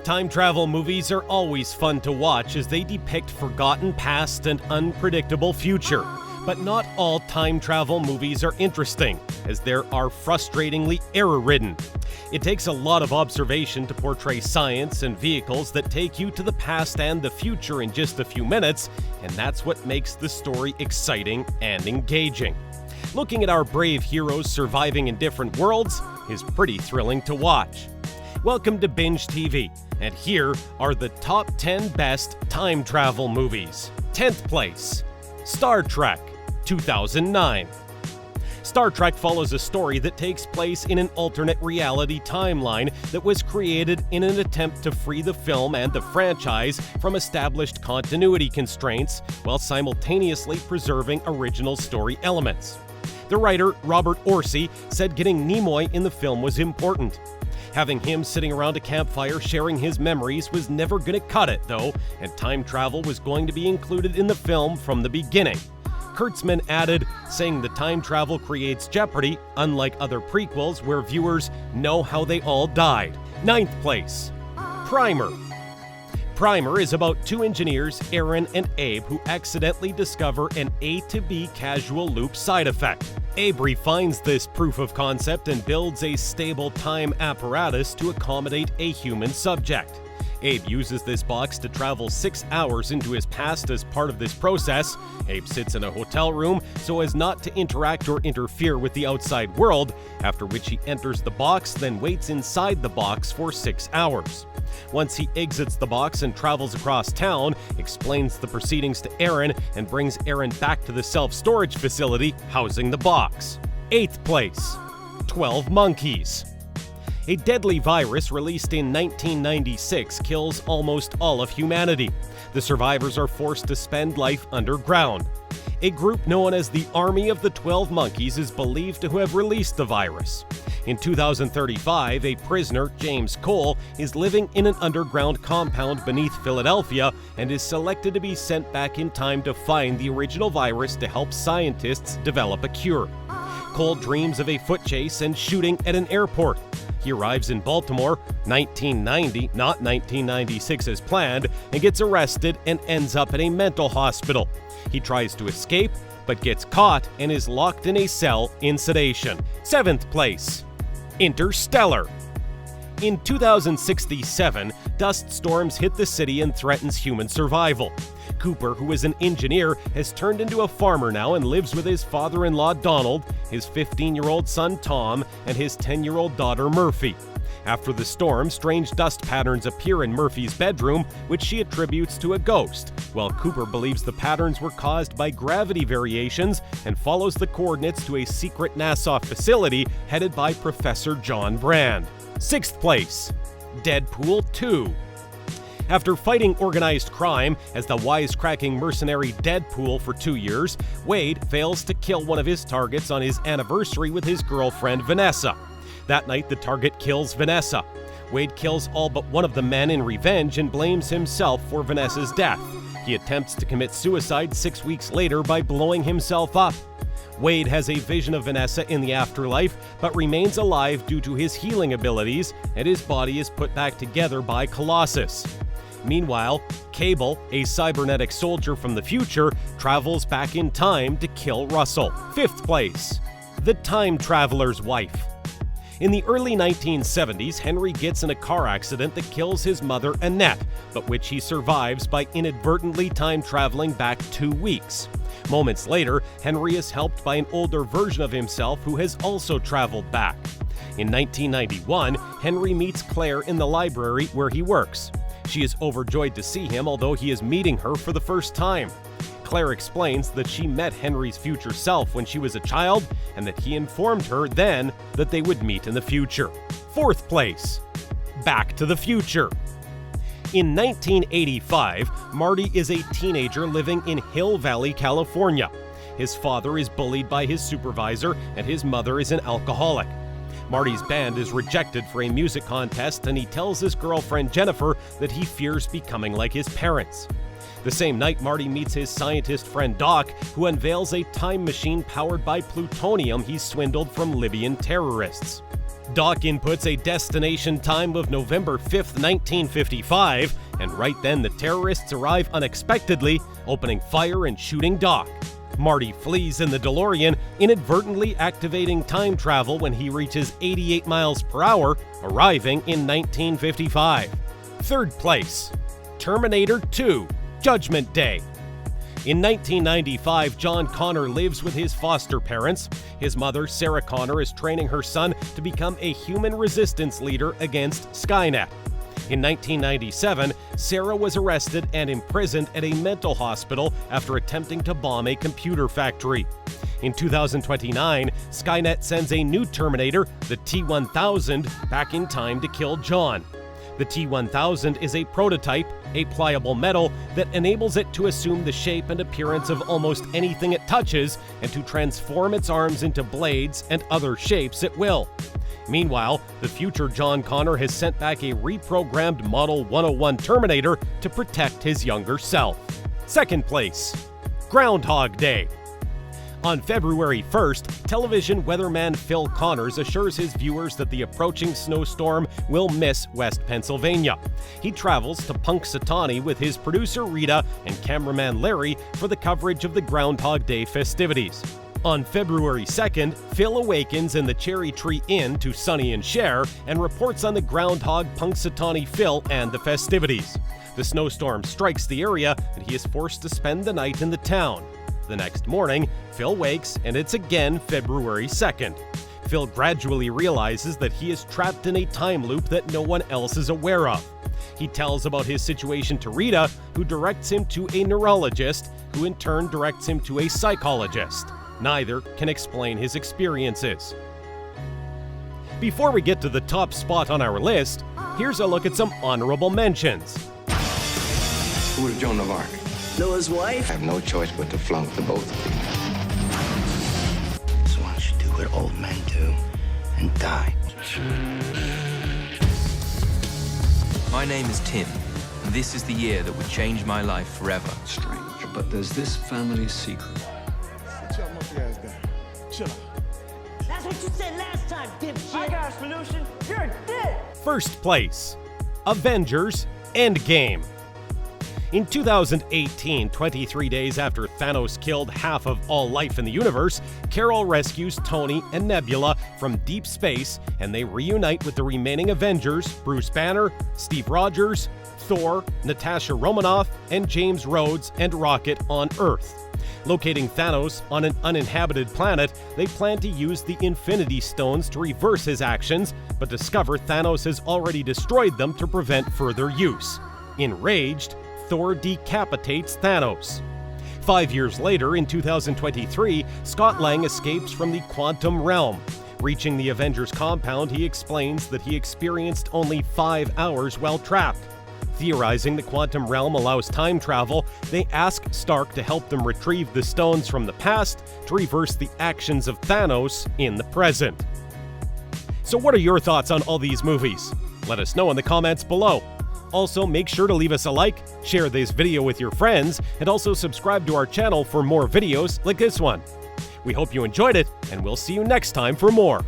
Time travel movies are always fun to watch as they depict forgotten past and unpredictable future. But not all time travel movies are interesting, as there are frustratingly error-ridden. It takes a lot of observation to portray science and vehicles that take you to the past and the future in just a few minutes, and that's what makes the story exciting and engaging. Looking at our brave heroes surviving in different worlds is pretty thrilling to watch. Welcome to Binge TV, and here are the top 10 best time travel movies. 10th place, Star Trek, 2009. Star Trek follows a story that takes place in an alternate reality timeline that was created in an attempt to free the film and the franchise from established continuity constraints while simultaneously preserving original story elements. The writer, Robert Orci, said getting Nimoy in the film was important. Having him sitting around a campfire sharing his memories was never going to cut it, though, and time travel was going to be included in the film from the beginning. Kurtzman added, saying the time travel creates jeopardy, unlike other prequels where viewers know how they all died. 9th place, Primer. Primer is about two engineers, Aaron and Abe, who accidentally discover an A to B casual loop side effect. Abe refines this proof of concept and builds a stable time apparatus to accommodate a human subject. Abe uses this box to travel 6 hours into his past as part of this process. Abe sits in a hotel room so as not to interact or interfere with the outside world, after which he enters the box, then waits inside the box for 6 hours. Once he exits the box and travels across town, explains the proceedings to Aaron, and brings Aaron back to the self-storage facility housing the box. 8th place, 12 Monkeys. A deadly virus released in 1996 kills almost all of humanity. The survivors are forced to spend life underground. A group known as the Army of the 12 Monkeys is believed to have released the virus. In 2035, a prisoner, James Cole, is living in an underground compound beneath Philadelphia and is selected to be sent back in time to find the original virus to help scientists develop a cure. Cole dreams of a foot chase and shooting at an airport. He arrives in Baltimore, 1990, not 1996 as planned, and gets arrested and ends up at a mental hospital. He tries to escape, but gets caught and is locked in a cell in sedation. 7th place, Interstellar. In 2067, dust storms hit the city and threatens human survival. Cooper, who is an engineer, has turned into a farmer now and lives with his father-in-law Donald, his 15-year-old son Tom, and his 10-year-old daughter Murphy. After the storm, strange dust patterns appear in Murphy's bedroom, which she attributes to a ghost, while Cooper believes the patterns were caused by gravity variations and follows the coordinates to a secret NASA facility headed by Professor John Brand. 6th place, Deadpool 2. After fighting organized crime as the wisecracking mercenary Deadpool for 2 years, Wade fails to kill one of his targets on his anniversary with his girlfriend Vanessa. That night, the target kills Vanessa. Wade kills all but one of the men in revenge and blames himself for Vanessa's death. He attempts to commit suicide 6 weeks later by blowing himself up. Wade has a vision of Vanessa in the afterlife, but remains alive due to his healing abilities, and his body is put back together by Colossus. Meanwhile, Cable, a cybernetic soldier from the future, travels back in time to kill Russell. 5th place, The Time Traveler's Wife. In the early 1970s, Henry gets in a car accident that kills his mother, Annette, but which he survives by inadvertently time-traveling back 2 weeks. Moments later, Henry is helped by an older version of himself who has also traveled back. In 1991, Henry meets Claire in the library where he works. She is overjoyed to see him, although he is meeting her for the first time. Claire explains that she met Henry's future self when she was a child, and that he informed her then that they would meet in the future. 4th place, Back to the Future. In 1985, Marty is a teenager living in Hill Valley, California. His father is bullied by his supervisor, and his mother is an alcoholic. Marty's band is rejected for a music contest, and he tells his girlfriend Jennifer that he fears becoming like his parents. The same night, Marty meets his scientist friend Doc, who unveils a time machine powered by plutonium he swindled from Libyan terrorists. Doc inputs a destination time of November 5th, 1955, and right then the terrorists arrive unexpectedly, opening fire and shooting Doc. Marty flees in the DeLorean, inadvertently activating time travel when he reaches 88 miles per hour, arriving in 1955. Third place, Terminator 2, Judgment Day. In 1995, John Connor lives with his foster parents. His mother, Sarah Connor, is training her son to become a human resistance leader against Skynet. In 1997, Sarah was arrested and imprisoned at a mental hospital after attempting to bomb a computer factory. In 2029, Skynet sends a new Terminator, the T-1000, back in time to kill John. The T-1000 is a prototype, a pliable metal that enables it to assume the shape and appearance of almost anything it touches and to transform its arms into blades and other shapes at will. Meanwhile, the future John Connor has sent back a reprogrammed Model 101 Terminator to protect his younger self. Second place, Groundhog Day. On February 1st, television weatherman Phil Connors assures his viewers that the approaching snowstorm will miss West Pennsylvania. He travels to Punxsutawney with his producer Rita and cameraman Larry for the coverage of the Groundhog Day festivities. On February 2nd, Phil awakens in the Cherry Tree Inn to Sonny and Cher and reports on the Groundhog Punxsutawney Phil and the festivities. The snowstorm strikes the area and he is forced to spend the night in the town. The next morning, Phil wakes and it's again February 2nd. Phil gradually realizes that he is trapped in a time loop that no one else is aware of. He tells about his situation to Rita, who directs him to a neurologist, who in turn directs him to a psychologist. Neither can explain his experiences. Before we get to the top spot on our list, here's a look at some honorable mentions. Who was Joan of Arc? Noah's wife? I have no choice but to flunk the both of you. So why don't you do what old men do and die? My name is Tim, and this is the year that would change my life forever. Strange, but there's this family secret. Sit your monkey ass down. Chill out. That's what you said last time, dipshit. I got a solution. You're a dick. First place, Avengers Endgame. In 2018, 23 days after Thanos killed half of all life in the universe, Carol rescues Tony and Nebula from deep space, and they reunite with the remaining Avengers, Bruce Banner, Steve Rogers, Thor, Natasha Romanoff, and James Rhodes and Rocket on Earth. Locating Thanos on an uninhabited planet, they plan to use the Infinity Stones to reverse his actions, but discover Thanos has already destroyed them to prevent further use. Enraged, Thor decapitates Thanos. 5 years later, in 2023, Scott Lang escapes from the quantum realm. Reaching the Avengers compound, he explains that he experienced only 5 hours while trapped. Theorizing the quantum realm allows time travel, they ask Stark to help them retrieve the stones from the past to reverse the actions of Thanos in the present. So what are your thoughts on all these movies? Let us know in the comments below. Also, make sure to leave us a like, share this video with your friends, and also subscribe to our channel for more videos like this one. We hope you enjoyed it, and we'll see you next time for more.